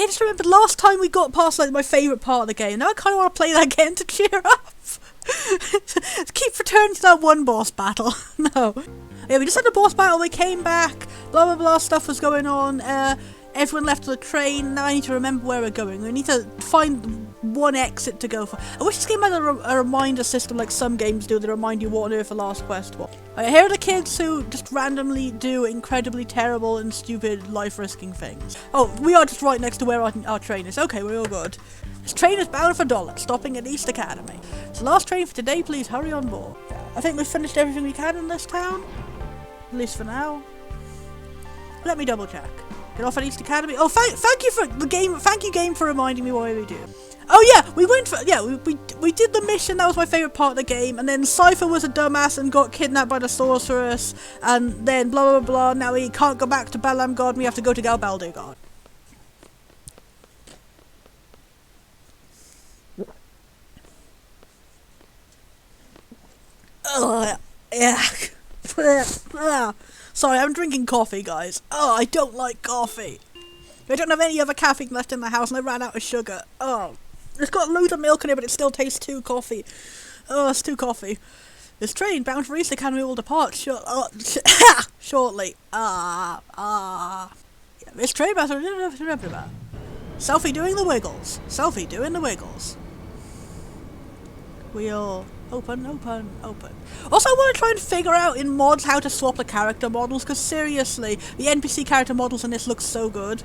just remembered last time we got past like my favourite part of the game. Now I kind of want to play that again to cheer up. Keep returning to that one boss battle. No. Yeah, we just had a boss battle, we came back, blah blah blah, stuff was going on, everyone left the train. Now I need to remember where we're going. We need to find one exit to go for. I wish this game had a reminder system like some games do. They remind you what on earth the last quest was. Here are the kids who just randomly do incredibly terrible and stupid life-risking things. Oh, we are just right next to where our train is. Okay, we're all good. This train is bound for Dollar, stopping at East Academy. It's the last train for today, please hurry on board. I think we've finished everything we can in this town. At least for now. Let me double check. Get off at East Academy. Oh, thank you for the game. Thank you, game, for reminding me why we do. Oh yeah, we went for we did the mission. That was my favorite part of the game. And then Cypher was a dumbass and got kidnapped by the sorceress. And then blah blah blah. Now he can't go back to Balam God. And we have to go to Galbaldir God. Oh yeah. Sorry, I'm drinking coffee, guys. Oh, I don't like coffee. I don't have any other caffeine left in the house and I ran out of sugar. Oh, it's got loads of milk in it, but it still tastes too coffee. Oh, it's too coffee. This train bound for East Academy will depart shortly. This train bound for... Selfie doing the wiggles. Selfie doing the wiggles. Wheel... Open. Also, I want to try and figure out in mods how to swap the character models, because seriously, the NPC character models in this look so good.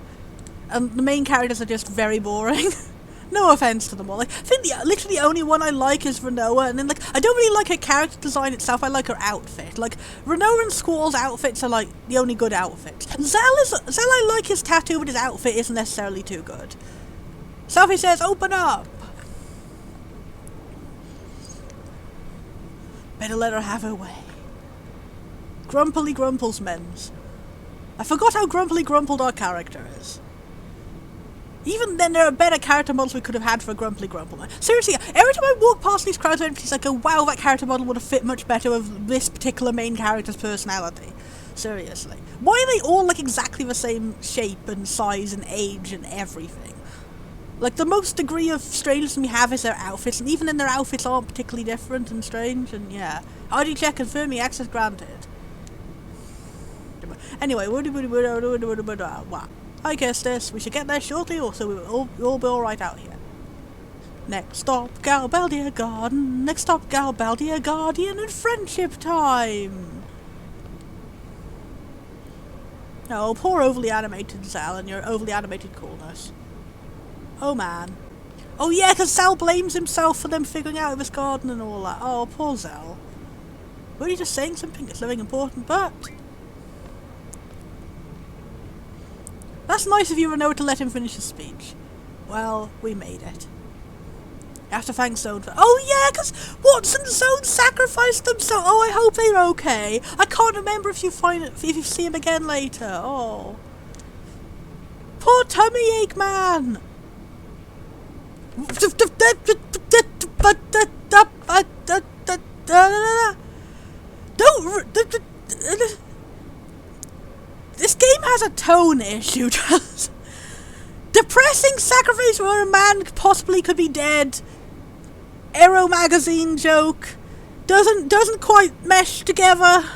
And the main characters are just very boring. No offense to them all. Like, I think literally the only one I like is Renoa, and then like, I don't really like her character design itself, I like her outfit. Like, Renoa and Squall's outfits are like the only good outfits. Zell, I like his tattoo, but his outfit isn't necessarily too good. Selfie says, open up! Better let her have her way. Grumpily Grumplesmens. I forgot how grumpily grumpled our character is. Even then, there are better character models we could have had for a grumpily grumpleman. Seriously, every time I walk past these crowds of NPCs, I go, wow, that character model would have fit much better with this particular main character's personality. Seriously. Why are they all like exactly the same shape and size and age and everything? Like, the most degree of strangeness we have is their outfits, and even then their outfits aren't particularly different and strange, and yeah. ID check, confirm me, access granted. Anyway, I guess we should get there shortly, or so we'll all be alright out here. Next stop, Galbaldir Garden. Next stop, Galbaldir Guardian and friendship time. Oh, poor overly animated Zal and your overly animated coolness. Oh man. Oh yeah, because Zal blames himself for them figuring out this garden and all that. Oh, poor Zal. Were you just saying something that's very important, but... That's nice of you, Renault, to let him finish his speech. Well, we made it. I have to thank Zone for... Oh yeah, because Watson and Zone sacrificed themselves. Oh, I hope they're okay. I can't remember if you see him again later. Oh. Poor tummy ache man. Don't... This game has a tone issue. Depressing sacrifice where a man possibly could be dead. Aero magazine joke. Doesn't quite mesh together.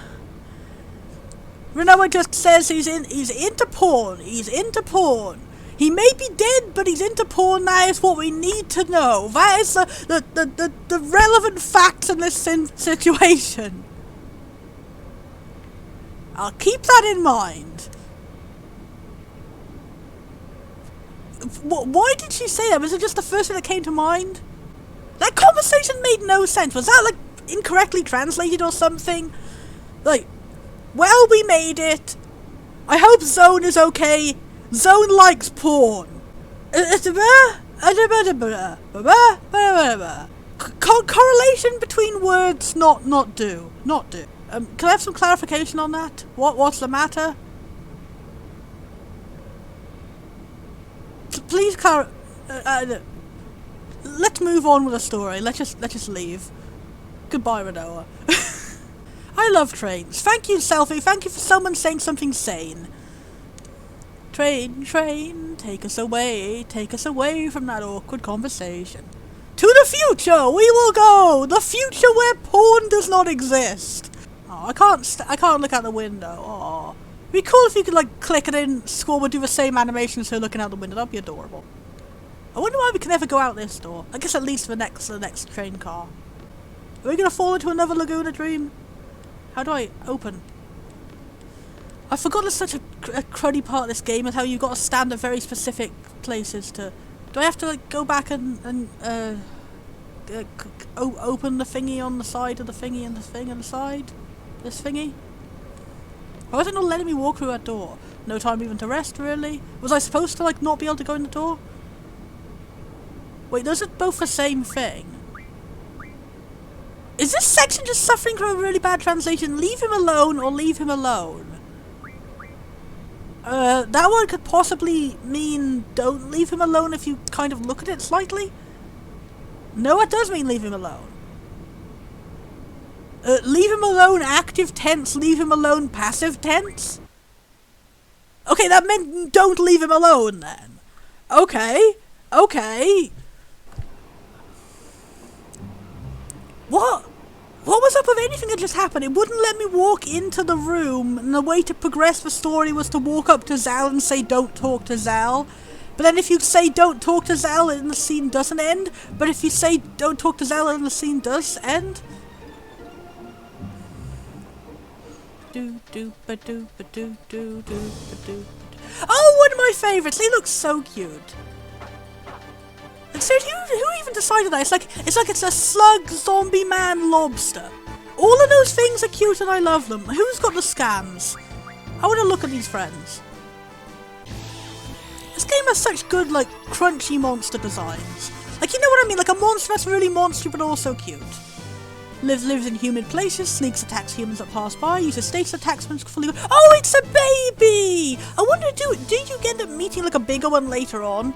Renoa just says he's into porn. He's into porn. He may be dead, but he's into porn. That is what we need to know. That is the relevant facts in this situation. I'll keep that in mind. Why did she say that? Was it just the first thing that came to mind? That conversation made no sense. Was that, like, incorrectly translated or something? Like, well, we made it. I hope Zone is okay. Zone likes porn. Correlation between words, not do. Can I have some clarification on that? What's the matter? Please let's move on with the story. Let's just leave. Goodbye, Renoa. I love trains. Thank you, Selfie. Thank you for someone saying something sane. Train, take us away from that awkward conversation. To the future we will go! The future where porn does not exist! Oh, I can't look out the window. Oh. It'd be cool if you could, like, click it in, Squall would do the same animation as her looking out the window. That'd be adorable. I wonder why we can never go out this door. I guess at least the next train car. Are we gonna fall into another Laguna dream? How do I open? I forgot there's such a cruddy part of this game is how you've got to stand at very specific places to... Do I have to, like, go back and open the thingy on the side of the thingy and the thing on the side? This thingy? Why was it not letting me walk through that door? No time even to rest, really? Was I supposed to, like, not be able to go in the door? Wait, those are both the same thing. Is this section just suffering from a really bad translation? Leave him alone or leave him alone? That one could possibly mean don't leave him alone if you kind of look at it slightly. No, it does mean leave him alone. Leave him alone active tense, leave him alone passive tense? Okay, that meant don't leave him alone then. Okay. What was up with anything that just happened? It wouldn't let me walk into the room, and the way to progress the story was to walk up to Zal and say don't talk to Zal. But then if you say don't talk to Zal, then the scene doesn't end. But if you say don't talk to Zal, then the scene does end. Oh, one of my favourites! He looks so cute. Seriously, who even decided that? It's a slug, zombie man, lobster. All of those things are cute and I love them. Who's got the scams? I want to look at these friends. This game has such good, like, crunchy monster designs. Like, you know what I mean? Like a monster that's really monstery but also cute. Lives in humid places, sneaks attacks humans that pass by, uses status attacks when fully... Oh, it's a baby! I wonder, do you end up meeting, like, a bigger one later on?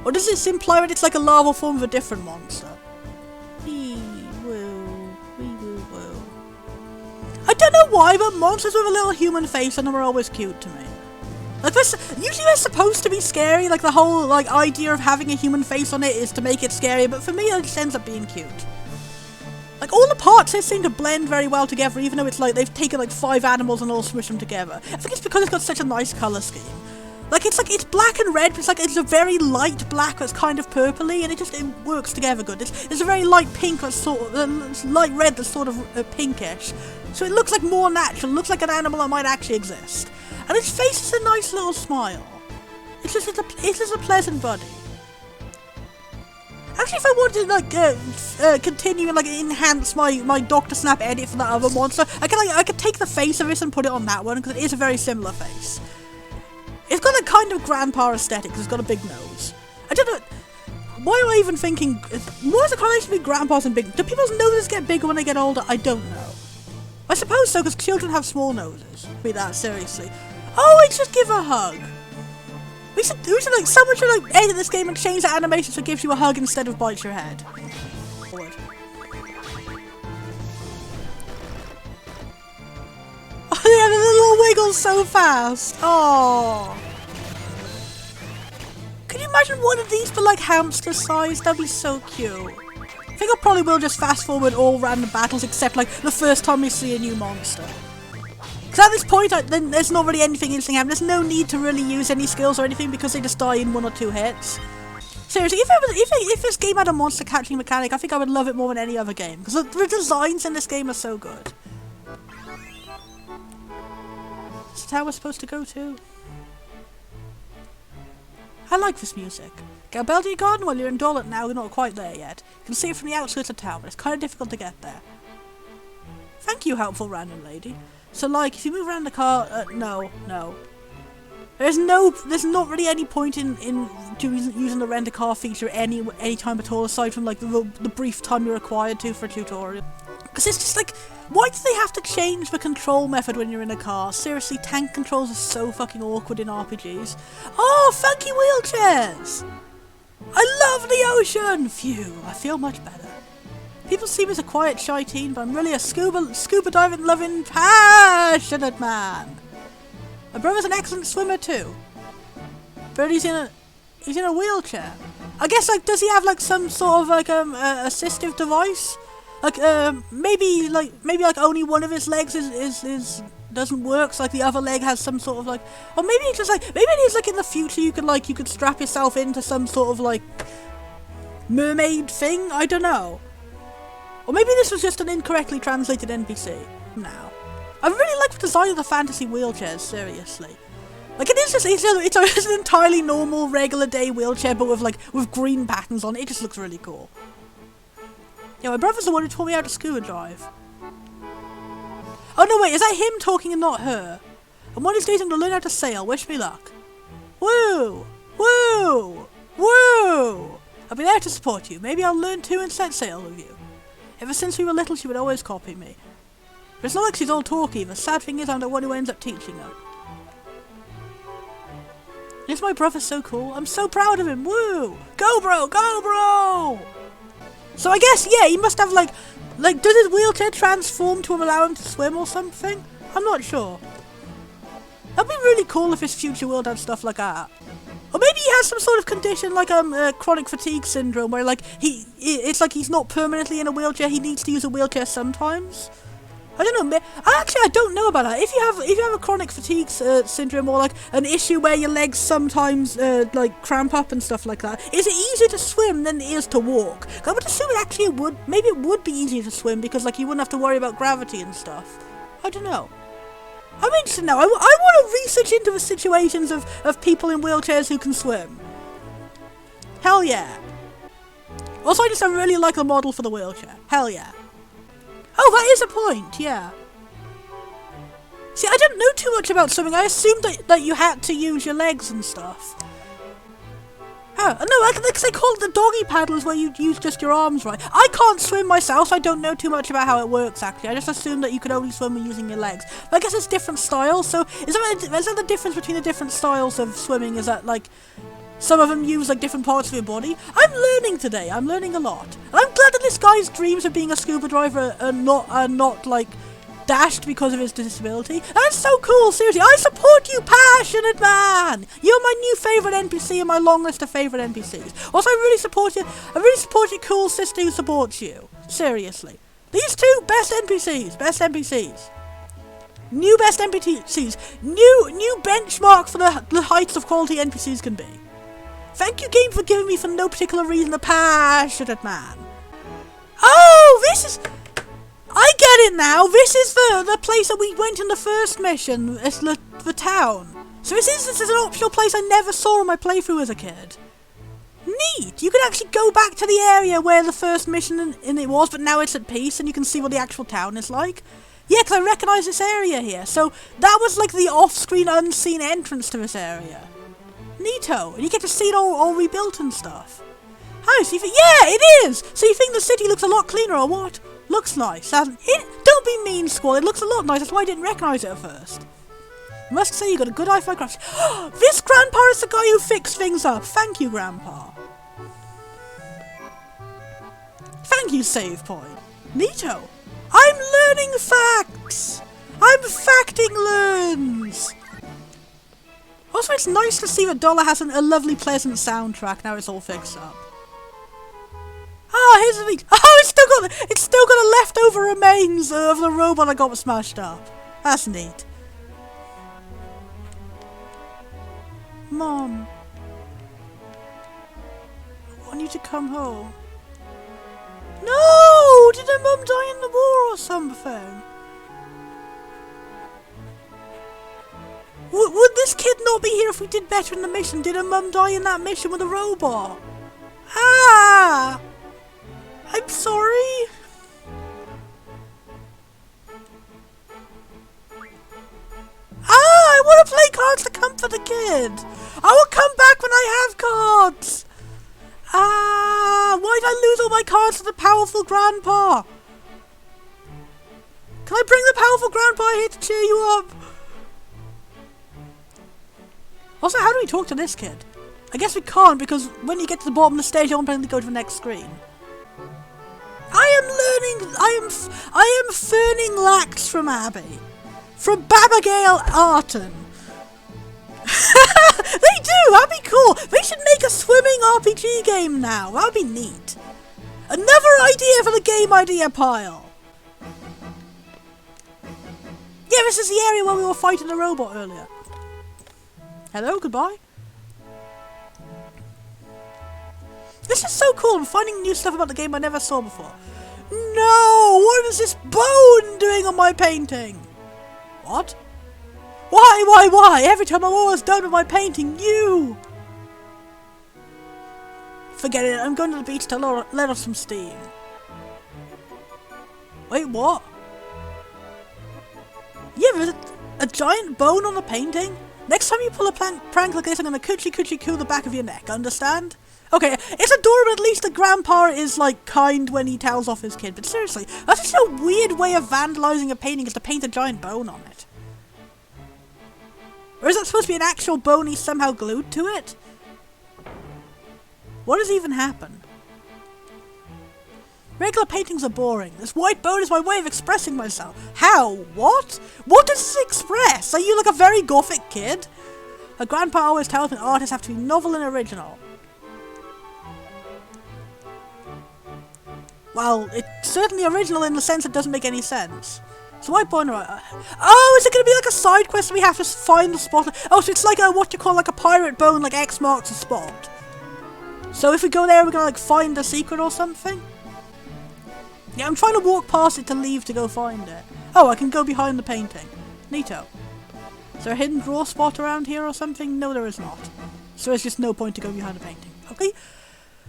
Or does this imply that it's like a larval form of a different monster? We will. I don't know why, but monsters with a little human face on them are always cute to me. Like, usually they're supposed to be scary, like the whole, like, idea of having a human face on it is to make it scary, but for me it just ends up being cute. Like, all the parts here seem to blend very well together, even though it's like they've taken like 5 animals and all smushed them together. I think it's because it's got such a nice colour scheme. Like, it's black and red, but it's a very light black that's kind of purpley, and it works together good. It's a very light pink that's sort of, light red that's sort of pinkish. So it looks like more natural, it looks like an animal that might actually exist. And its face is a nice little smile. It's just a pleasant body. Actually, if I wanted to, like, continue and, like, enhance my Dr. Snap edit for that other monster, I could take the face of this and put it on that one, because it is a very similar face. It's got a kind of grandpa aesthetic, because it's got a big nose. I don't know, why am I even thinking, what is the correlation between grandpas and big, do people's noses get bigger when they get older? I don't know. I suppose so, because children have small noses. Be that, seriously. Oh, let's just give her a hug. We should like, someone should, like, edit this game and change the animation so it gives you a hug instead of bites your head. Forward. Oh, yeah, the little wiggles so fast. Oh. Can you imagine one of these for, like, hamster size? That'd be so cute. I think I probably will just fast forward all random battles except, like, the first time we see a new monster. Because at this point, then there's not really anything interesting happening. There's no need to really use any skills or anything because they just die in 1 or 2 hits. Seriously, if this game had a monster catching mechanic, I think I would love it more than any other game. Because the designs in this game are so good. Is that how we're supposed to go to? I like this music. Get a bell to your garden while you're in Dolet now, we're not quite there yet. You can see it from the outskirts of town, but it's kind of difficult to get there. Thank you, helpful random lady. So, like, if you move around the car, no. There's not really any point in using the rent-a-car feature any time at all, aside from, like, the brief time you're required to for a tutorial. Because it's just, like, why do they have to change the control method when you're in a car? Seriously, tank controls are so fucking awkward in RPGs. Oh, funky wheelchairs! I love the ocean! Phew, I feel much better. People see me as a quiet, shy teen, but I'm really a scuba diving loving, passionate man. My brother's an excellent swimmer too. Birdie's in a... He's in a wheelchair. I guess, like, does he have, like, some sort of, like, assistive device? Like, maybe only one of his legs is doesn't work, so, like, the other leg has some sort of, like, or maybe it's just, like, maybe it is, like, in the future you could strap yourself into some sort of, like, mermaid thing? I don't know. Or maybe this was just an incorrectly translated NPC. Now, I really like the design of the fantasy wheelchairs, seriously. Like, it is just, it's an entirely normal, regular day wheelchair, but with green patterns on it. It just looks really cool. Yeah, my brother's the one who taught me how to scuba dive. Oh no, wait, is that him talking and not her? And one of these days I'm gonna learn how to sail. Wish me luck. Woo! Woo! Woo! I'll be there to support you. Maybe I'll learn too and set sail with you. Ever since we were little, she would always copy me. But it's not like she's all talk either. Sad thing is, I'm the one who ends up teaching her. Is my brother so cool? I'm so proud of him. Woo! Go, bro! Go, bro! So I guess, yeah, he must have, like, does his wheelchair transform to allow him to swim or something? I'm not sure. That'd be really cool if his future world had stuff like that. Or maybe he has some sort of condition like chronic fatigue syndrome, where like it's like he's not permanently in a wheelchair. He needs to use a wheelchair sometimes. I don't know. I don't know about that. If you have a chronic fatigue syndrome, or like an issue where your legs sometimes like cramp up and stuff like that, is it easier to swim than it is to walk? I would assume it actually would. Maybe it would be easier to swim because like you wouldn't have to worry about gravity and stuff. I don't know. I'm interested now. I want to research into the situations of people in wheelchairs who can swim. Hell yeah. Also, I just really like the model for the wheelchair. Hell yeah. Oh, that is a point, yeah. See, I didn't know too much about swimming. I assumed that you had to use your legs and stuff. Oh, no, like they call it the doggy paddles where you use just your arms, right? I can't swim myself, so I don't know too much about how it works, actually. I just assumed that you could only swim using your legs. But I guess it's different styles, so is that the difference between the different styles of swimming? Is that, like, some of them use, like, different parts of your body? I'm learning today. I'm learning a lot. And I'm glad that this guy's dreams of being a scuba diver are not, like, dashed because of his disability. That's so cool, seriously. I support you, passionate man! You're my new favourite NPC in my long list of favourite NPCs. Also, I really support you. I really support your cool sister who supports you. Seriously. These two, best NPCs. Best NPCs. New best NPCs. New benchmark for the heights of quality NPCs can be. Thank you, game, for giving me, for no particular reason, a passionate man. Oh, this is... I get it now. This is the place that we went in the first mission. It's the town. So this is an optional place I never saw in my playthrough as a kid. Neat. You can actually go back to the area where the first mission in it was, but now it's at peace, and you can see what the actual town is like. Yeah, because I recognise this area here. So that was like the off-screen, unseen entrance to this area. Neato. And you get to see it all rebuilt and stuff. Oh, so you think... Yeah, it is! So you think the city looks a lot cleaner, or what? Looks nice, hasn't it? Don't be mean, Squall. It looks a lot nice. That's why I didn't recognise it at first. I must say, you got a good eye for crafts. This Grandpa is the guy who fixed things up. Thank you, Grandpa. Thank you, save point. Neato. I'm learning facts. I'm facting learns. Also, it's nice to see that Dollar has a lovely, pleasant soundtrack now it's all fixed up. Oh, here's the thing. Oh, it's still got a leftover remains of the robot that got smashed up. That's neat. Mom, I want you to come home. No! Did her mum die in the war or something? Would this kid not be here if we did better in the mission? Did her mum die in that mission with a robot? Ah! I'm sorry. I want to play cards to comfort the kid. I will come back when I have cards. Why did I lose all my cards to the powerful grandpa? Can I bring the powerful grandpa here to cheer you up? Also, how do we talk to this kid? I guess we can't, because when you get to the bottom of the stage, I want to go to the next screen. I am ferning lax from Abby. From Babagale Arton. They do do! That'd be cool! They should make a swimming RPG game now! That'd be neat! Another idea for the game idea pile! Yeah, this is the area where we were fighting the robot earlier. Hello, goodbye. This is so cool, I'm finding new stuff about the game I never saw before. No! What is this bone doing on my painting? What? Why? Every time I'm almost done with my painting, you! Forget it, I'm going to the beach to let off some steam. Wait, what? Yeah, there's a giant bone on the painting? Next time you pull a prank like this, I'm gonna coochie coo the back of your neck, understand? Okay, it's adorable at least the grandpa is, like, kind when he tells off his kid, but seriously, that's just a weird way of vandalizing a painting is to paint a giant bone on it. Or is that supposed to be an actual bone he's somehow glued to it? What has even happened? Regular paintings are boring. This white bone is my way of expressing myself. How? What? What does this express? Are you like a very gothic kid? Her grandpa always tells me artists have to be novel and original. Well, it's certainly original in the sense it doesn't make any sense. So white bone, right? Oh, is it going to be like a side quest where we have to find the spot? Oh, so it's like a, what you call like a pirate bone, like X marks the spot. So if we go there, we're going to like find the secret or something? Yeah, I'm trying to walk past it to leave to go find it. Oh, I can go behind the painting. Neato. Is there a hidden draw spot around here or something? No, there is not. So there's just no point to go behind the painting. Okay?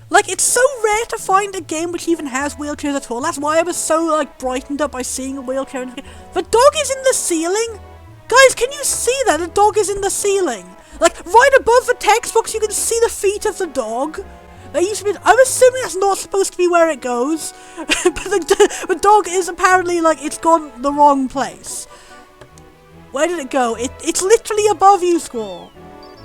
Like, it's so rare to find a game which even has wheelchairs at all. That's why I was so, like, brightened up by seeing a wheelchair in the game. The dog is in the ceiling? Guys, can you see that? The dog is in the ceiling. Like, right above the text box, you can see the feet of the dog. I'm assuming that's not supposed to be where it goes. But the dog is apparently, like, it's gone the wrong place. Where did it go? It's literally above you, Squall.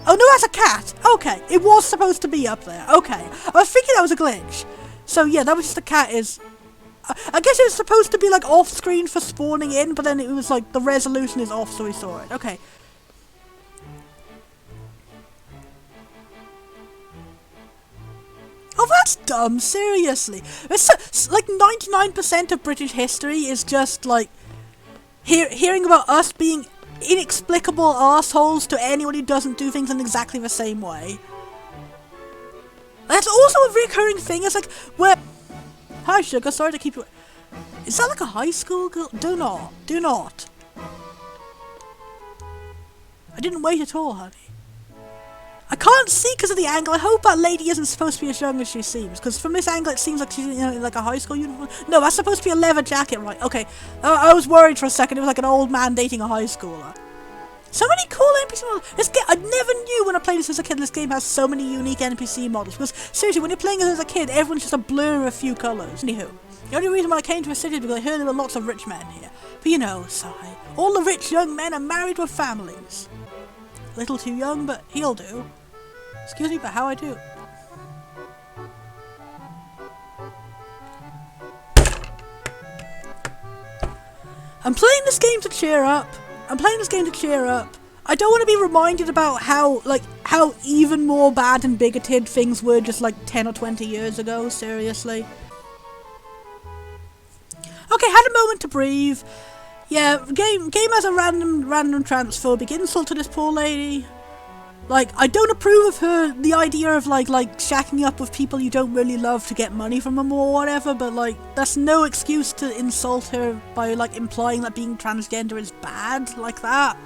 Oh no, that's a cat! Okay, it was supposed to be up there. Okay, I was thinking that was a glitch. So yeah, that was just the cat is... I guess it was supposed to be like off screen for spawning in, but then it was like the resolution is off so we saw it. Okay. Oh, that's dumb, seriously. It's like 99% of British history is just like hearing about us being inexplicable assholes to anyone who doesn't do things in exactly the same way. That's also a recurring thing. It's like, where... Hi, sugar, sorry to keep you... Is that like a high school girl? Do not. Do not. I didn't wait at all, honey. I can't see because of the angle. I hope that lady isn't supposed to be as young as she seems. Because from this angle, it seems like she's in like a high school uniform. No, that's supposed to be a leather jacket, right? Okay. I was worried for a second. It was like an old man dating a high schooler. So many cool NPC models. This game, I never knew when I played this as a kid, this game has so many unique NPC models. Because, seriously, when you're playing it as a kid, everyone's just a blur of a few colours. Anywho, the only reason why I came to a city is because I heard there were lots of rich men here. But you know, sigh. All the rich young men are married with families. A little too young, but he'll do. Excuse me, but how I do? I'm playing this game to cheer up. I don't want to be reminded about how even more bad and bigoted things were just like 10 or 20 years ago, seriously. Okay, had a moment to breathe. Yeah, game has a random transphobic insult to this poor lady. Like, I don't approve of the idea of like shacking up with people you don't really love to get money from them or whatever, but like, that's no excuse to insult her by like implying that being transgender is bad, like that.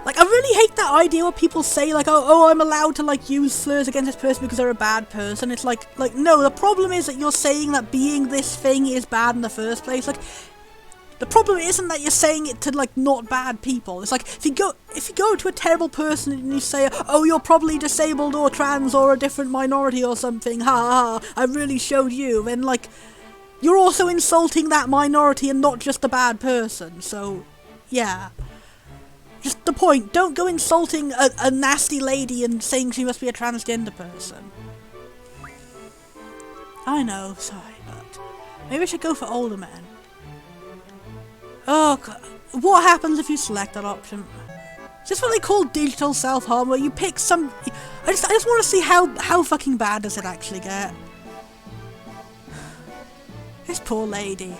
Like, I really hate that idea where people say like, oh, I'm allowed to like use slurs against this person because they're a bad person. It's like, no, the problem is that you're saying that being this thing is bad in the first place. Like, the problem isn't that you're saying it to, like, not bad people. It's like, if you go to a terrible person and you say, oh, you're probably disabled or trans or a different minority or something, ha ha, I really showed you, then, like, you're also insulting that minority and not just the bad person, so, yeah. Just the point, don't go insulting a nasty lady and saying she must be a transgender person. I know, sorry, but maybe I should go for older men. Oh, God. What happens if you select that option? Is this what they call digital self-harm, where you pick some... I just want to see how fucking bad does it actually get. This poor lady.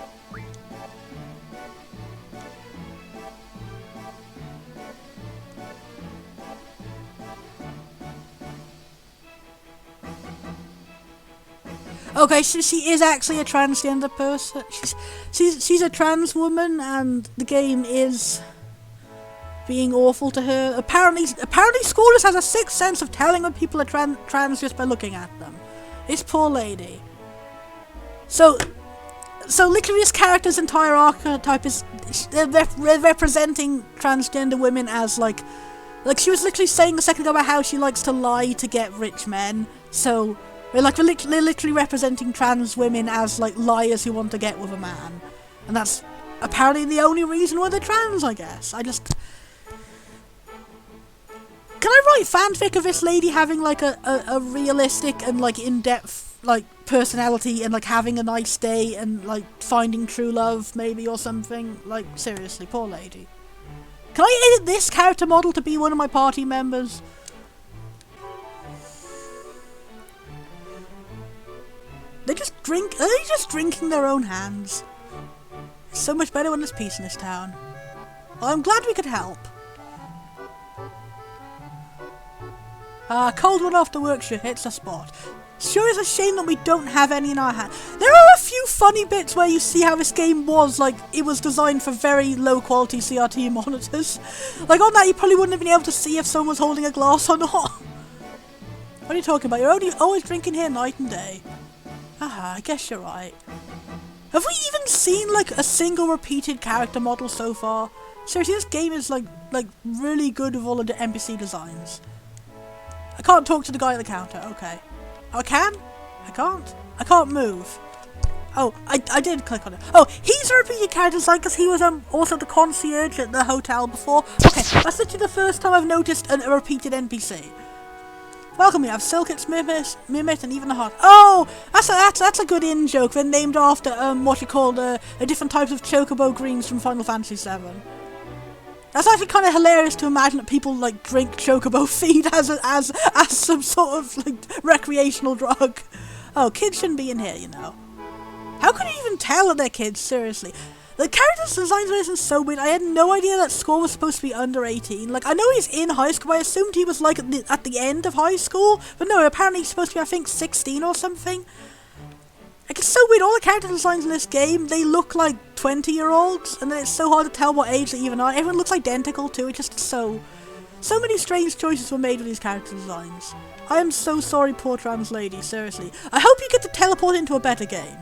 Okay, so she is actually a transgender person. She's a trans woman, and the game is being awful to her. Apparently school just has a sixth sense of telling when people are trans just by looking at them. This poor lady. So literally this character's entire archetype is representing transgender women as like she was literally saying a second ago about how she likes to lie to get rich men. So they're literally representing trans women as like liars who want to get with a man, and that's apparently the only reason why they're trans. I guess can I write fanfic of this lady having like a realistic and like in-depth like personality and like having a nice day and like finding true love maybe or something? Like seriously, poor lady. Can I edit this character model to be one of my party members? Are they just drinking their own hands? It's so much better when there's peace in this town. Well, I'm glad we could help. Cold one after work sure hits a spot. Sure is a shame that we don't have any in our hand. There are a few funny bits where you see how this game was, like, it was designed for very low quality CRT monitors. Like on that you probably wouldn't have been able to see if someone was holding a glass or not. What are you talking about? You're always drinking here night and day. I guess you're right. Have we even seen like a single repeated character model so far? Seriously, this game is like really good with all of the NPC designs. I can't talk to the guy at the counter. Okay. I can? I can't? I can't move. Oh, I did click on it. Oh, he's a repeated character design because he was also the concierge at the hotel before. Okay, that's literally the first time I've noticed a repeated NPC. Welcome, we have Silkit's Mimit, and even the Heart. Oh, that's a good in joke. They're named after what you call the different types of chocobo greens from Final Fantasy VII. That's actually kind of hilarious to imagine that people like drink chocobo feed as some sort of like recreational drug. Oh, kids shouldn't be in here, you know. How could you even tell that they're kids? Seriously. The character's design is so weird. I had no idea that Score was supposed to be under 18. Like, I know he's in high school, but I assumed he was, like, at the end of high school. But no, apparently he's supposed to be, I think, 16 or something. Like, it's so weird. All the character designs in this game, they look like 20-year-olds. And then it's so hard to tell what age they even are. Everyone looks identical, too. It's just so many strange choices were made with these character designs. I am so sorry, poor trans lady. Seriously. I hope you get to teleport into a better game.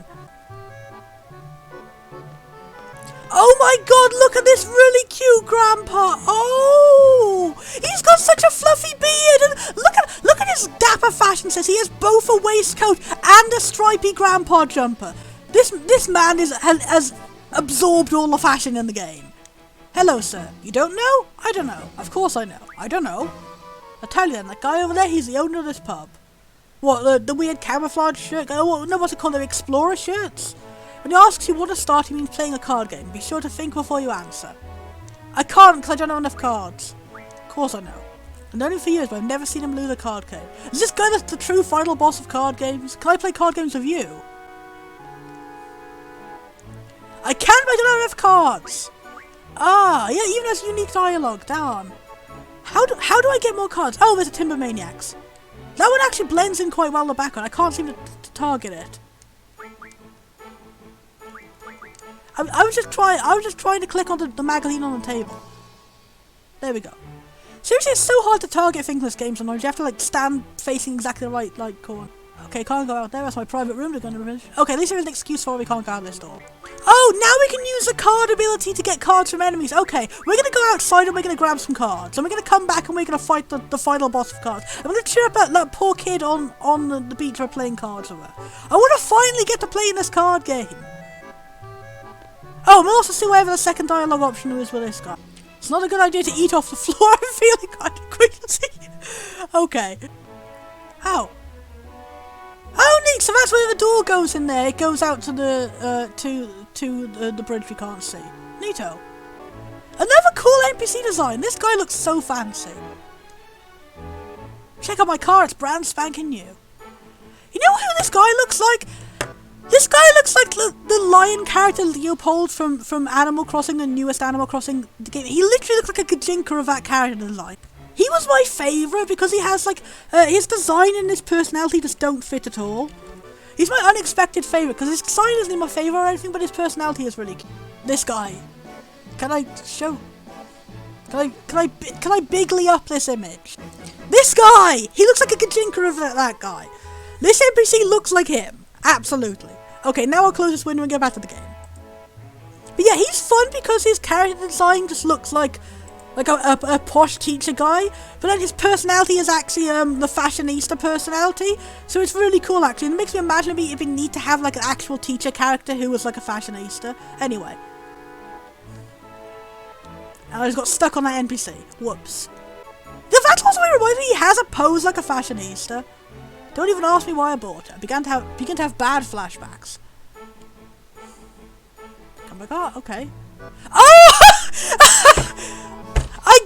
Oh my god, look at this really cute grandpa. Oh, he's got such a fluffy beard, and look at his dapper fashion sense. He has both a waistcoat and a stripy grandpa jumper. This man has absorbed all the fashion in the game. Hello, sir. You don't know? I don't know. Of course I know. I don't know. I'll tell you then, that guy over there, he's the owner of this pub. What, the weird camouflage shirt? Oh, no, what's it called? The explorer shirts? When he asks you what a start, he means playing a card game. Be sure to think before you answer. I can't because I don't have enough cards. Of course I know. I've known him for years, but I've never seen him lose a card game. Is this guy the true final boss of card games? Can I play card games with you? I can, but I don't have enough cards. Ah, yeah, even has unique dialogue. Darn. How do I get more cards? Oh, there's a Timber Maniacs. That one actually blends in quite well in the background. I can't seem to target it. I was just trying to click on the magazine on the table. There we go. Seriously, it's so hard to target things in this game sometimes. You have to like stand facing exactly the right like corner. Okay, can't go out there. That's my private room. They're gonna finish. Okay, at least there's an excuse for why we can't go out this door. Oh, now we can use the card ability to get cards from enemies. Okay, we're gonna go outside and we're gonna grab some cards. And we're gonna come back and we're gonna fight the final boss of cards. I'm gonna cheer up that poor kid on the beach for playing cards with her. I want to finally get to play in this card game. Oh, and we'll also see whatever the second dialogue option is with this guy. It's not a good idea to eat off the floor. I'm feeling kind of queasy. Okay. Ow. Oh, neat. So that's where the door goes in there. It goes out to the bridge we can't see. Neato. Another cool NPC design. This guy looks so fancy. Check out my car, it's brand spanking new. You know who this guy looks like? This guy looks like the lion character Leopold from Animal Crossing, the newest Animal Crossing game. He literally looks like a gajinka of that character design. He was my favourite because he has like, his design and his personality just don't fit at all. He's my unexpected favourite because his design isn't my favourite or anything, but his personality is really cute. This guy. Can I show? Can I bigly up this image? This guy! He looks like a gajinka of that guy. This NPC looks like him. Absolutely. Okay, now I'll close this window and go back to the game. But yeah, he's fun because his character design just looks like a posh teacher guy, but then his personality is actually the fashionista personality, so it's really cool actually, and it makes me imagine it'd be neat to have like an actual teacher character who was like a fashionista. Anyway. And I just got stuck on that NPC. Whoops. That also reminds me he has a pose like a fashionista. Don't even ask me why I bought it. I began to have bad flashbacks. Oh my god, okay. Oh! I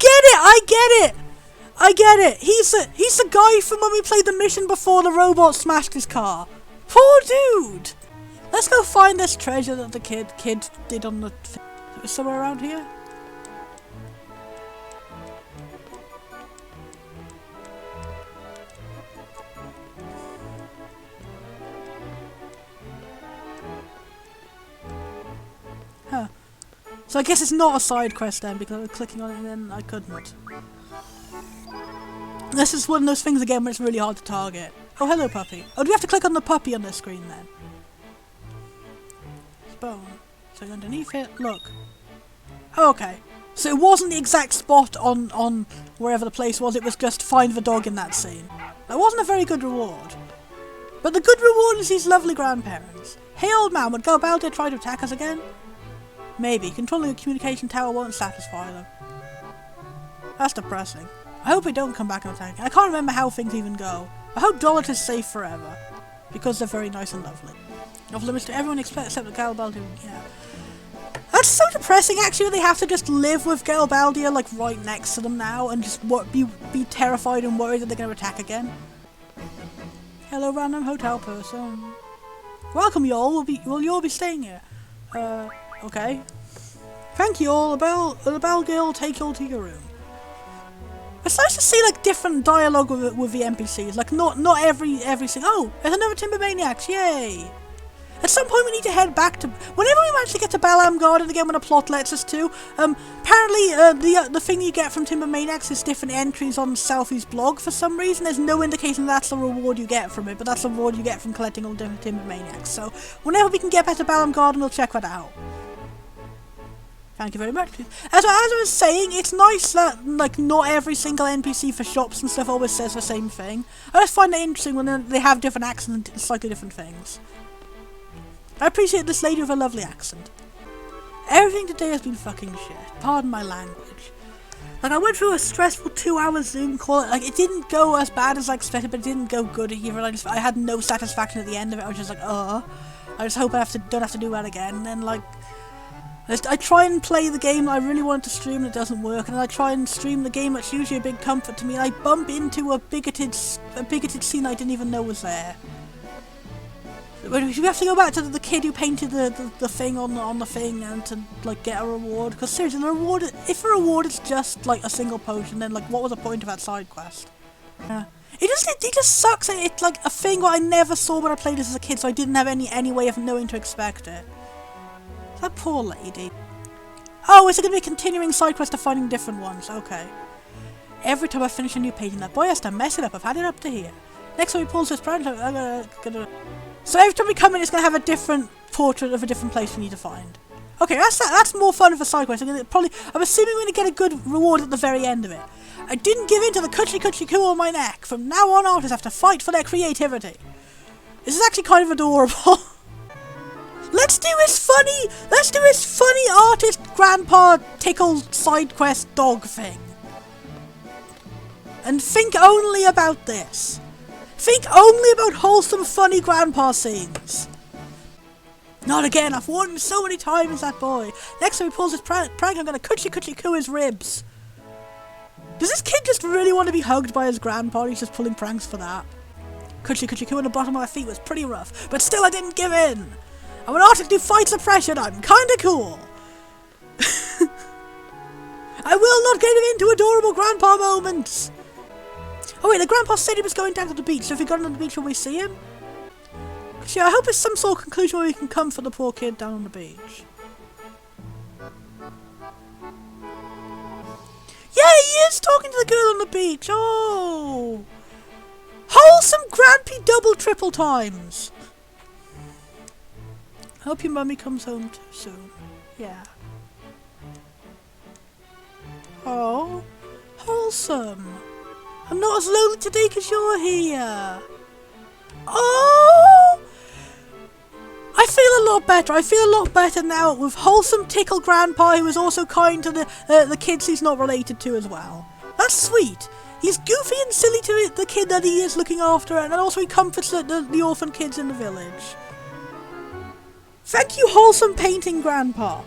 get it! He's the guy from when we played the mission before the robot smashed his car. Poor dude! Let's go find this treasure that the kid did on the... Is somewhere around here? Huh. So I guess it's not a side quest then, because I was clicking on it and then I couldn't. This is one of those things again where it's really hard to target. Oh, hello puppy. Oh, do we have to click on the puppy on this screen then? It's bone. So underneath it, look. Oh, okay. So it wasn't the exact spot on wherever the place was, it was just find the dog in that scene. That wasn't a very good reward. But the good reward is these lovely grandparents. Hey old man, would Galbaldia try to attack us again? Maybe. Controlling a communication tower won't satisfy them. That's depressing. I hope they don't come back and attack. I can't remember how things even go. I hope Dollet is safe forever. Because they're very nice and lovely. Off limits to everyone except the Galbaldia. Yeah. That's so depressing actually, they have to just live with Galbaldia like right next to them now and just be terrified and worried that they're going to attack again. Hello random hotel person. Welcome y'all, will you all be staying here? Okay. Thank you all, the bell girl will take you all to your room. It's nice to see like different dialogue with the NPCs, like not every single... Oh, there's another Timber Maniacs, yay! At some point we need to head back to... Whenever we manage to get to Balam Garden again when the plot lets us to, apparently the thing you get from Timber Maniacs is different entries on Selfie's blog for some reason. There's no indication that's the reward you get from it, but that's the reward you get from collecting all different Timber Maniacs. So, whenever we can get back to Balam Garden, we'll check that out. Thank you very much. As I was saying, it's nice that like not every single NPC for shops and stuff always says the same thing. I just find it interesting when they have different accents and slightly different things. I appreciate this lady with a lovely accent. Everything today has been fucking shit. Pardon my language. Like I went through a stressful 2-hour Zoom call. Like it didn't go as bad as I expected, but it didn't go good either. I had no satisfaction at the end of it. I was just like, I just hope I don't have to do that again. And then like. I try and play the game that I really wanted to stream and it doesn't work, and I try and stream the game that's usually a big comfort to me, and I bump into a bigoted scene I didn't even know was there. We have to go back to the kid who painted the thing on the thing and to like get a reward, because seriously, if a reward is just like a single potion, then like what was the point of that side quest? Yeah. It just sucks that it's like a thing that I never saw when I played this as a kid, so I didn't have any way of knowing to expect it. That poor lady. Oh, is it going to be a continuing side quest of finding different ones? Okay. Every time I finish a new painting, that boy has to mess it up. I've had it up to here. Next time he pulls this branch, I'm gonna... So every time we come in, it's going to have a different portrait of a different place we need to find. Okay, that's more fun of a side quest. I'm assuming we're going to get a good reward at the very end of it. I didn't give in to the coochie coo on my neck. From now on, artists have to fight for their creativity. This is actually kind of adorable. Let's do this funny artist grandpa tickle side quest dog thing. And think only about this. Think only about wholesome funny grandpa scenes. Not again, I've warned him so many times, that boy. Next time he pulls his prank, I'm gonna coo his ribs. Does this kid just really want to be hugged by his grandpa? He's just pulling pranks for that. Coo on the bottom of my feet was pretty rough, but still I didn't give in. I'm an artist who fights oppression, I'm kinda cool. I will not get him into adorable grandpa moments. Oh wait, the grandpa said he was going down to the beach, so if he got on the beach, will we see him? Yeah, I hope it's some sort of conclusion where we can comfort the poor kid down on the beach. Yeah, he is talking to the girl on the beach. Oh, wholesome grandpy double triple times. Hope your mummy comes home too soon. Yeah. Oh, wholesome. I'm not as lonely today because you're here. Oh, I feel a lot better. I feel a lot better now with wholesome tickle grandpa who is also kind to the kids he's not related to as well. That's sweet. He's goofy and silly to the kid that he is looking after, and also he comforts the orphan kids in the village. Thank you, wholesome painting grandpa.